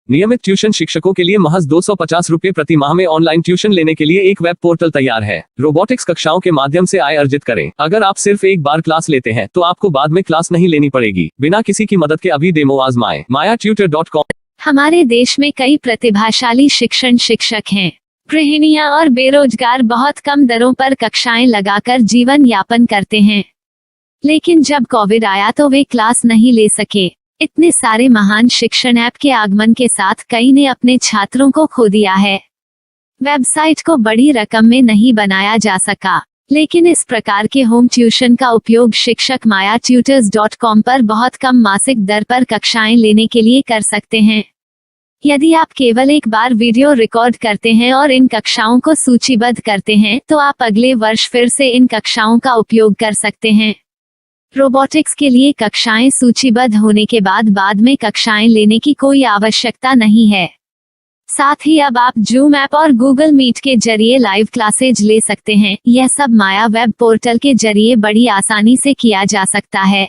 नियमित ट्यूशन शिक्षकों के लिए महज 250 रुपए प्रति माह में ऑनलाइन ट्यूशन लेने के लिए एक वेब पोर्टल तैयार है। रोबोटिक्स कक्षाओं के माध्यम से आय अर्जित करें। अगर आप सिर्फ एक बार क्लास लेते हैं तो आपको बाद में क्लास नहीं लेनी पड़ेगी। बिना किसी की मदद के अभी डेमो आजमाएं। mayatutor.com। हमारे देश में कई प्रतिभाशाली शिक्षक हैं। गृहिणियां और बेरोजगार बहुत कम दरों पर कक्षाएं लगाकर जीवन यापन करते हैं, लेकिन जब कोविड आया तो वे क्लास नहीं ले सके। इतने सारे महान शिक्षण ऐप के आगमन के साथ कई ने अपने छात्रों को खो दिया है। वेबसाइट को बड़ी रकम में नहीं बनाया जा सका, लेकिन इस प्रकार के होम ट्यूशन का उपयोग शिक्षक mayatutors.com पर बहुत कम मासिक दर पर कक्षाएं लेने के लिए कर सकते हैं। यदि आप केवल एक बार वीडियो रिकॉर्ड करते हैं और इन कक्षाओं को सूचीबद्ध करते हैं तो आप अगले वर्ष फिर से इन कक्षाओं का उपयोग कर सकते हैं। रोबोटिक्स के लिए कक्षाएं सूचीबद्ध होने के बाद में कक्षाएं लेने की कोई आवश्यकता नहीं है। साथ ही अब आप जूम ऐप और गूगल मीट के जरिए लाइव क्लासेज ले सकते हैं। यह सब माया वेब पोर्टल के जरिए बड़ी आसानी से किया जा सकता है।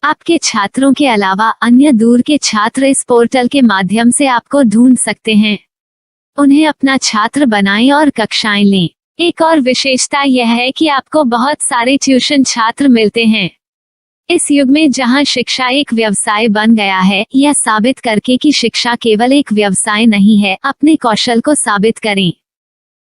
आपके छात्रों के अलावा अन्य दूर के छात्र इस पोर्टल के माध्यम से आपको ढूंढ सकते हैं। उन्हें अपना छात्र बनाएं और कक्षाएं लें। एक और विशेषता यह है कि आपको बहुत सारे ट्यूशन छात्र मिलते हैं। इस युग में जहां शिक्षा एक व्यवसाय बन गया है, यह साबित करके कि शिक्षा केवल एक व्यवसाय नहीं है, अपने कौशल को साबित करें,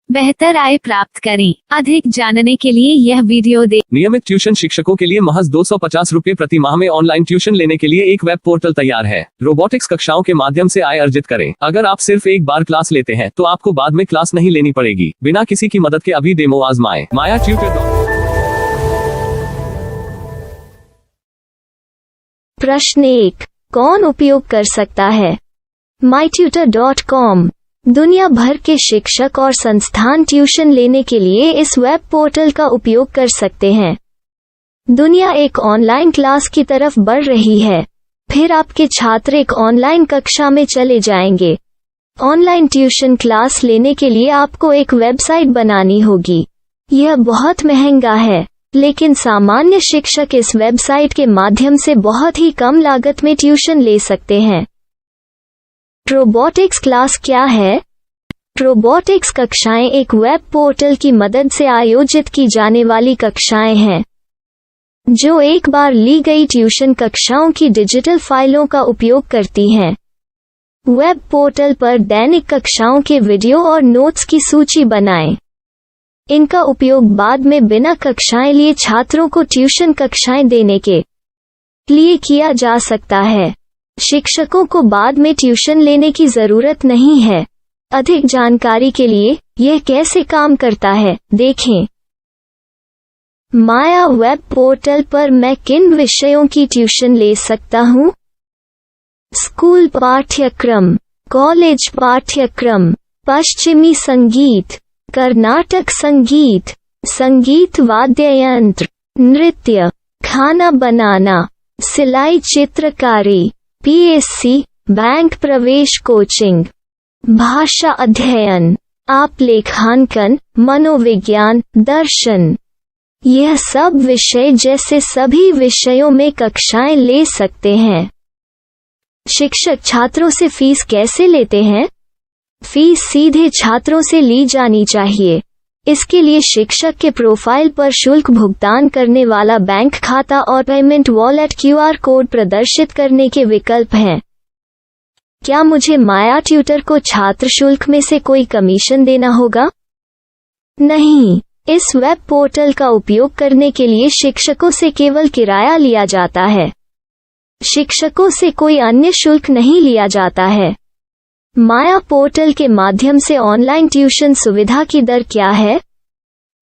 बेहतर आय प्राप्त करें। अधिक जानने के लिए यह वीडियो देखें। नियमित ट्यूशन शिक्षकों के लिए महज 250 रुपए प्रति माह में ऑनलाइन ट्यूशन लेने के लिए एक वेब पोर्टल तैयार है। रोबोटिक्स कक्षाओं के माध्यम से आय अर्जित करें। अगर आप सिर्फ एक बार क्लास लेते हैं तो आपको बाद में क्लास नहीं लेनी पड़ेगी। बिना किसी की मदद के अभी डेमो आजमाएं। mayatutor.com। प्रश्न 1, कौन उपयोग कर सकता है? mytutor.com दुनिया भर के शिक्षक और संस्थान ट्यूशन लेने के लिए इस वेब पोर्टल का उपयोग कर सकते हैं। दुनिया एक ऑनलाइन क्लास की तरफ बढ़ रही है। फिर आपके छात्र एक ऑनलाइन कक्षा में चले जाएंगे। ऑनलाइन ट्यूशन क्लास लेने के लिए आपको एक वेबसाइट बनानी होगी। यह बहुत महंगा है, लेकिन सामान्य शिक्षक इस वेबसाइट के माध्यम से बहुत ही कम लागत में ट्यूशन ले सकते हैं। रोबोटिक्स क्लास क्या है? रोबोटिक्स कक्षाएं एक वेब पोर्टल की मदद से आयोजित की जाने वाली कक्षाएं हैं, जो एक बार ली गई ट्यूशन कक्षाओं की डिजिटल फाइलों का उपयोग करती हैं। वेब पोर्टल पर दैनिक कक्षाओं के वीडियो और नोट्स की सूची बनाएं। इनका उपयोग बाद में बिना कक्षाएं लिए छात्रों को ट्यूशन कक्षाएं देने के लिए किया जा सकता है। शिक्षकों को बाद में ट्यूशन लेने की जरूरत नहीं है। अधिक जानकारी के लिए यह कैसे काम करता है, देखें। माया वेब पोर्टल पर मैं किन विषयों की ट्यूशन ले सकता हूँ? स्कूल पाठ्यक्रम, कॉलेज पाठ्यक्रम, पश्चिमी संगीत, कर्नाटक संगीत, संगीत वाद्य यंत्र, नृत्य, खाना बनाना, सिलाई चित्रकारी, पीएससी, बैंक प्रवेश कोचिंग, भाषा अध्ययन, आप लेखांकन, मनोविज्ञान, दर्शन। यह सब विषय जैसे सभी विषयों में कक्षाएं ले सकते हैं। शिक्षक छात्रों से फीस कैसे लेते हैं? फीस सीधे छात्रों से ली जानी चाहिए। इसके लिए शिक्षक के प्रोफाइल पर शुल्क भुगतान करने वाला बैंक खाता और पेमेंट वॉलेट क्यूआर कोड प्रदर्शित करने के विकल्प हैं। क्या मुझे माया ट्यूटर को छात्र शुल्क में से कोई कमीशन देना होगा? नहीं, इस वेब पोर्टल का उपयोग करने के लिए शिक्षकों से केवल किराया लिया जाता है। शिक्षकों से कोई अन्य शुल्क नहीं लिया जाता है। माया पोर्टल के माध्यम से ऑनलाइन ट्यूशन सुविधा की दर क्या है?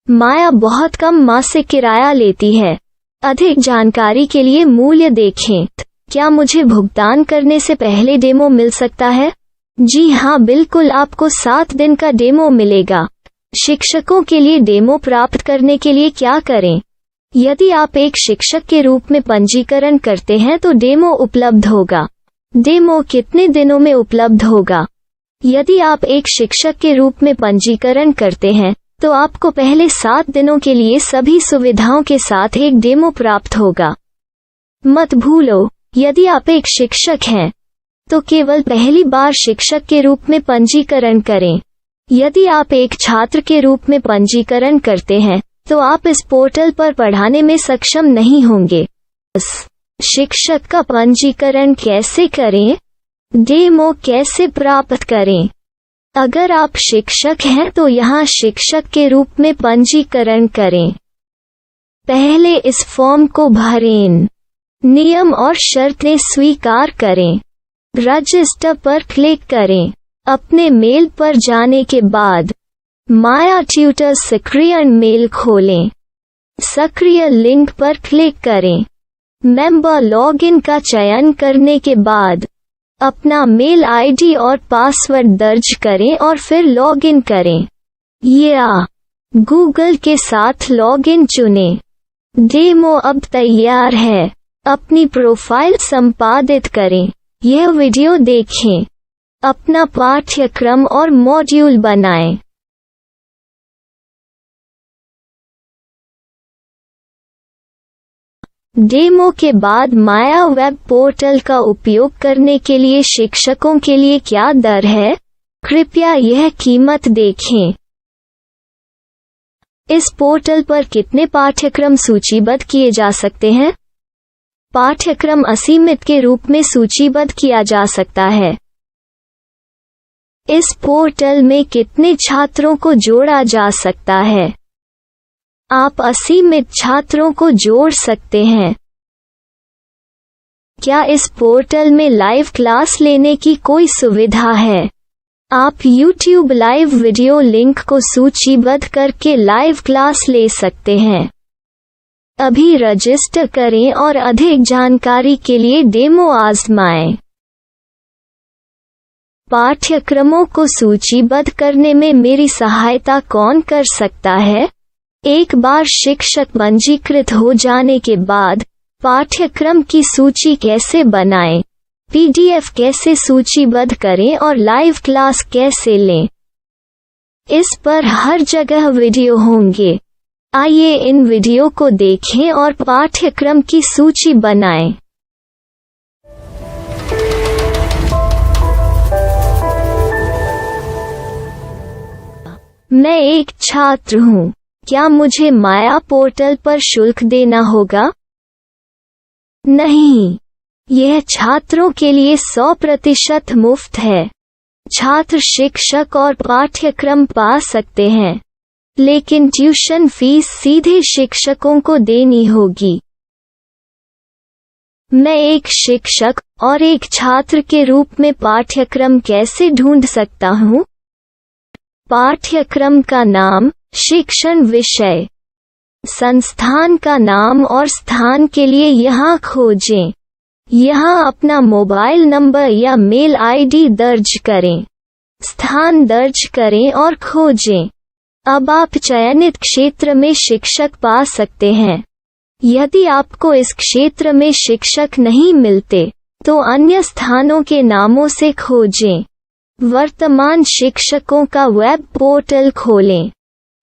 माया बहुत कम मासिक किराया लेती है। अधिक जानकारी के लिए मूल्य देखें। क्या मुझे भुगतान करने से पहले डेमो मिल सकता है? जी हाँ, बिल्कुल, आपको 7 दिन का डेमो मिलेगा। शिक्षकों के लिए डेमो प्राप्त करने के लिए क्या करें? यदि आप एक शिक्षक के रूप में पंजीकरण करते हैं तो डेमो उपलब्ध होगा। डेमो कितने दिनों में उपलब्ध होगा? यदि आप एक शिक्षक के रूप में पंजीकरण करते हैं तो आपको पहले 7 दिनों के लिए सभी सुविधाओं के साथ एक डेमो प्राप्त होगा। मत भूलो, यदि आप एक शिक्षक हैं तो केवल पहली बार शिक्षक के रूप में पंजीकरण करें। यदि आप एक छात्र के रूप में पंजीकरण करते हैं तो आप इस पोर्टल पर पढ़ाने में सक्षम नहीं होंगे। शिक्षक का पंजीकरण कैसे करें? डेमो कैसे प्राप्त करें? अगर आप शिक्षक हैं तो यहाँ शिक्षक के रूप में पंजीकरण करें। पहले इस फॉर्म को भरें। नियम और शर्तें स्वीकार करें। रजिस्टर पर क्लिक करें। अपने मेल पर जाने के बाद माया ट्यूटर सक्रिय मेल खोलें। सक्रिय लिंक पर क्लिक करें। मेंबर लॉगिन का चयन करने के बाद अपना मेल आईडी और पासवर्ड दर्ज करें और फिर लॉगिन करें या गूगल के साथ लॉगिन चुनें। डेमो अब तैयार है। अपनी प्रोफाइल संपादित करें। यह वीडियो देखें। अपना पाठ्यक्रम और मॉड्यूल बनाएं। डेमो के बाद माया वेब पोर्टल का उपयोग करने के लिए शिक्षकों के लिए क्या दर है? कृपया यह कीमत देखें। इस पोर्टल पर कितने पाठ्यक्रम सूचीबद्ध किए जा सकते हैं? पाठ्यक्रम असीमित के रूप में सूचीबद्ध किया जा सकता है। इस पोर्टल में कितने छात्रों को जोड़ा जा सकता है? आप असीमित छात्रों को जोड़ सकते हैं। क्या इस पोर्टल में लाइव क्लास लेने की कोई सुविधा है? आप YouTube लाइव वीडियो लिंक को सूचीबद्ध करके लाइव क्लास ले सकते हैं। अभी रजिस्टर करें और अधिक जानकारी के लिए डेमो आजमाएं। पाठ्यक्रमों को सूचीबद्ध करने में मेरी सहायता कौन कर सकता है? एक बार शिक्षक पंजीकृत हो जाने के बाद पाठ्यक्रम की सूची कैसे बनाएं, PDF कैसे सूचीबद्ध करें और लाइव क्लास कैसे लें, इस पर हर जगह वीडियो होंगे। आइए इन वीडियो को देखें और पाठ्यक्रम की सूची बनाएं। मैं एक छात्र हूँ। क्या मुझे माया पोर्टल पर शुल्क देना होगा? नहीं, यह छात्रों के लिए 100% मुफ्त है। छात्र शिक्षक और पाठ्यक्रम पा सकते हैं, लेकिन ट्यूशन फीस सीधे शिक्षकों को देनी होगी। मैं एक शिक्षक और एक छात्र के रूप में पाठ्यक्रम कैसे ढूंढ सकता हूँ? पाठ्यक्रम का नाम, शिक्षण विषय, संस्थान का नाम और स्थान के लिए यहाँ खोजें। यहाँ अपना मोबाइल नंबर या मेल आईडी दर्ज करें। स्थान दर्ज करें और खोजें। अब आप चयनित क्षेत्र में शिक्षक पा सकते हैं। यदि आपको इस क्षेत्र में शिक्षक नहीं मिलते, तो अन्य स्थानों के नामों से खोजें। वर्तमान शिक्षकों का वेब पोर्टल खोलें।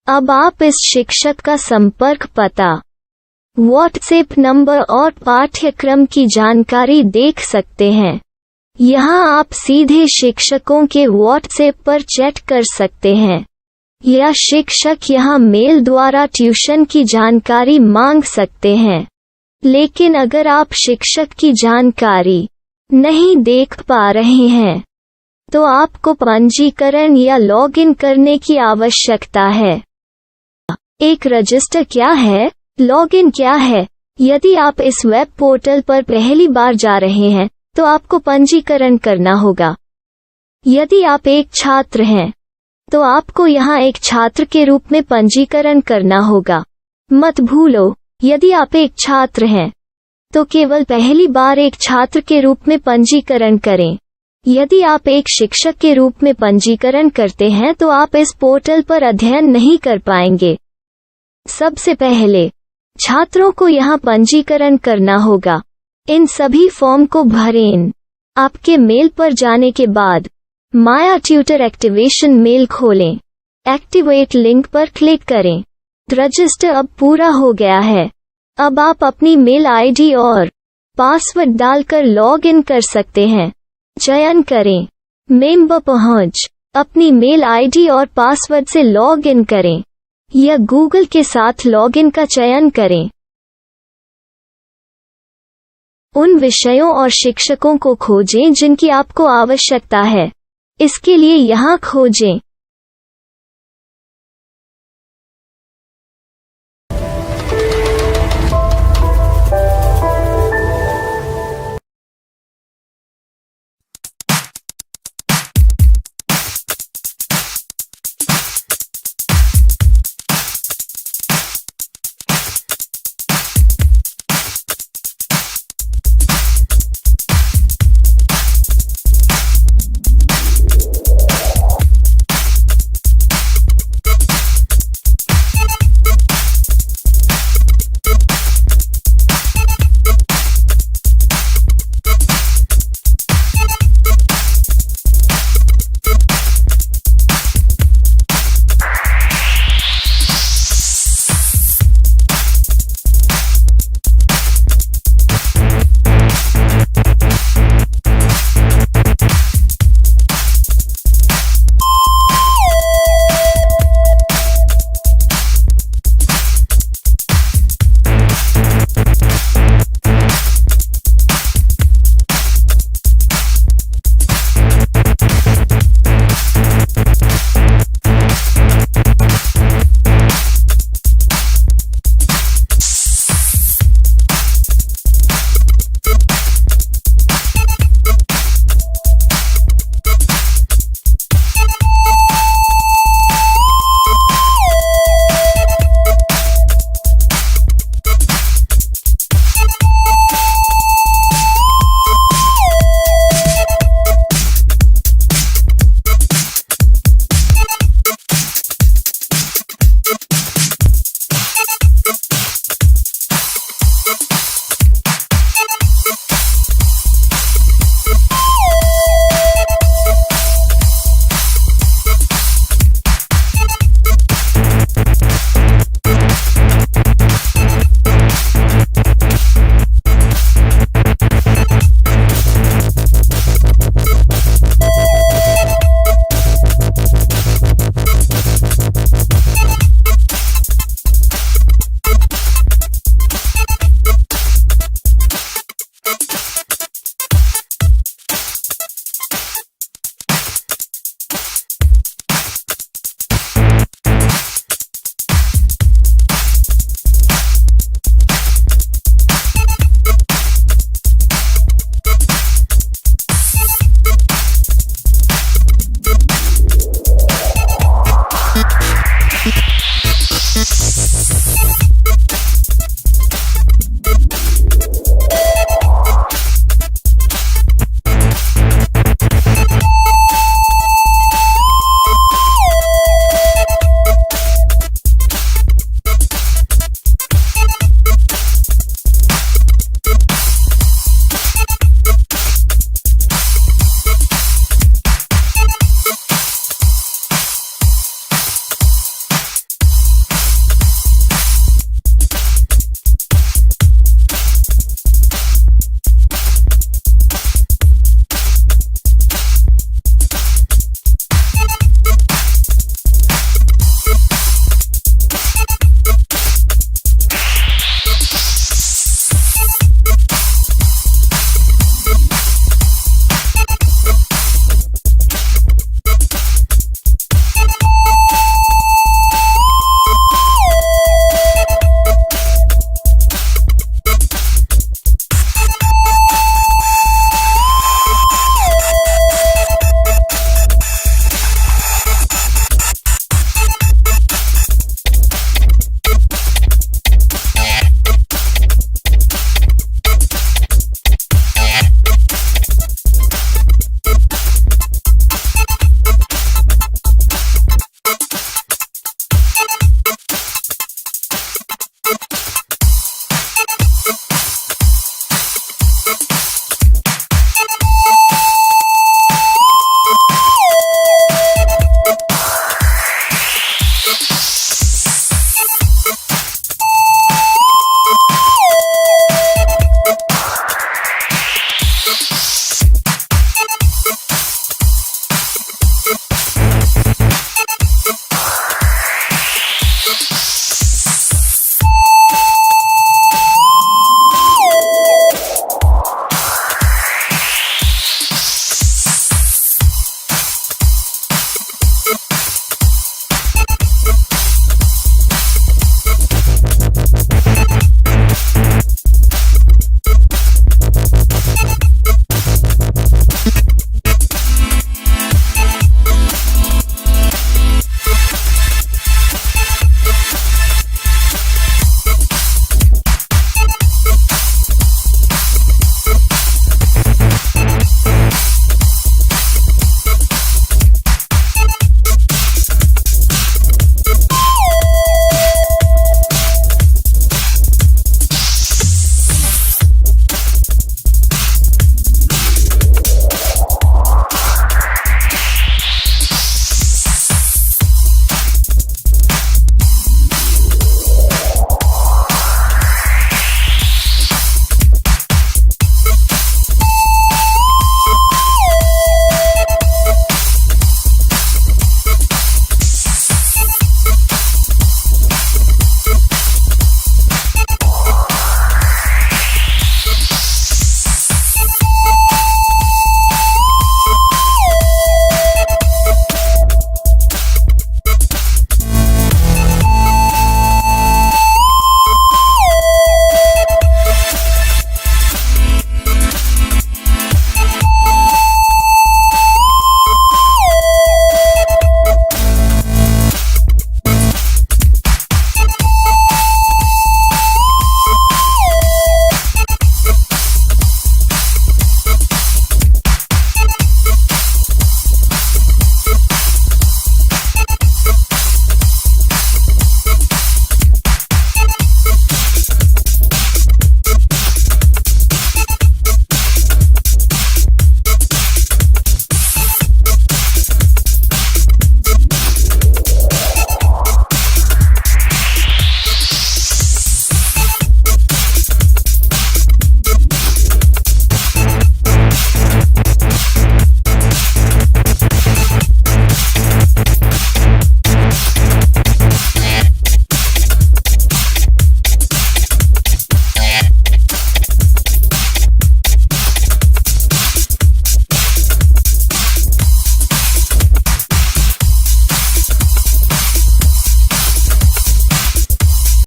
अब आप इस शिक्षक का संपर्क पता, व्हाट्सएप नंबर और पाठ्यक्रम की जानकारी देख सकते हैं। यहाँ आप सीधे शिक्षकों के व्हाट्सएप पर चैट कर सकते हैं या शिक्षक यहाँ मेल द्वारा ट्यूशन की जानकारी मांग सकते हैं। लेकिन अगर आप शिक्षक की जानकारी नहीं देख पा रहे हैं, तो आपको पंजीकरण या लॉगिन करने की आवश्यकता है। एक रजिस्टर क्या है? लॉगिन क्या है? यदि आप इस वेब पोर्टल पर पहली बार जा रहे हैं, तो आपको पंजीकरण करना होगा। यदि आप एक छात्र हैं, तो आपको यहाँ एक छात्र के रूप में पंजीकरण करना होगा। मत भूलो, यदि आप एक छात्र हैं, तो केवल पहली बार एक छात्र के रूप में पंजीकरण करें। यदि आप एक शिक्षक के रूप में पंजीकरण करते हैं तो आप इस पोर्टल पर अध्ययन नहीं कर पाएंगे। सबसे पहले छात्रों को यहाँ पंजीकरण करना होगा। इन सभी फॉर्म को भरें। आपके मेल पर जाने के बाद माया ट्यूटर एक्टिवेशन मेल खोलें। एक्टिवेट लिंक पर क्लिक करें। रजिस्टर अब पूरा हो गया है। अब आप अपनी मेल आईडी और पासवर्ड डालकर लॉग इन कर सकते हैं। चयन करें। मेंबर पहुंच। अपनी मेल आईडी और पासवर्ड से लॉग इन करें या गूगल के साथ लॉगिन का चयन करें। उन विषयों और शिक्षकों को खोजें जिनकी आपको आवश्यकता है। इसके लिए यहाँ खोजें।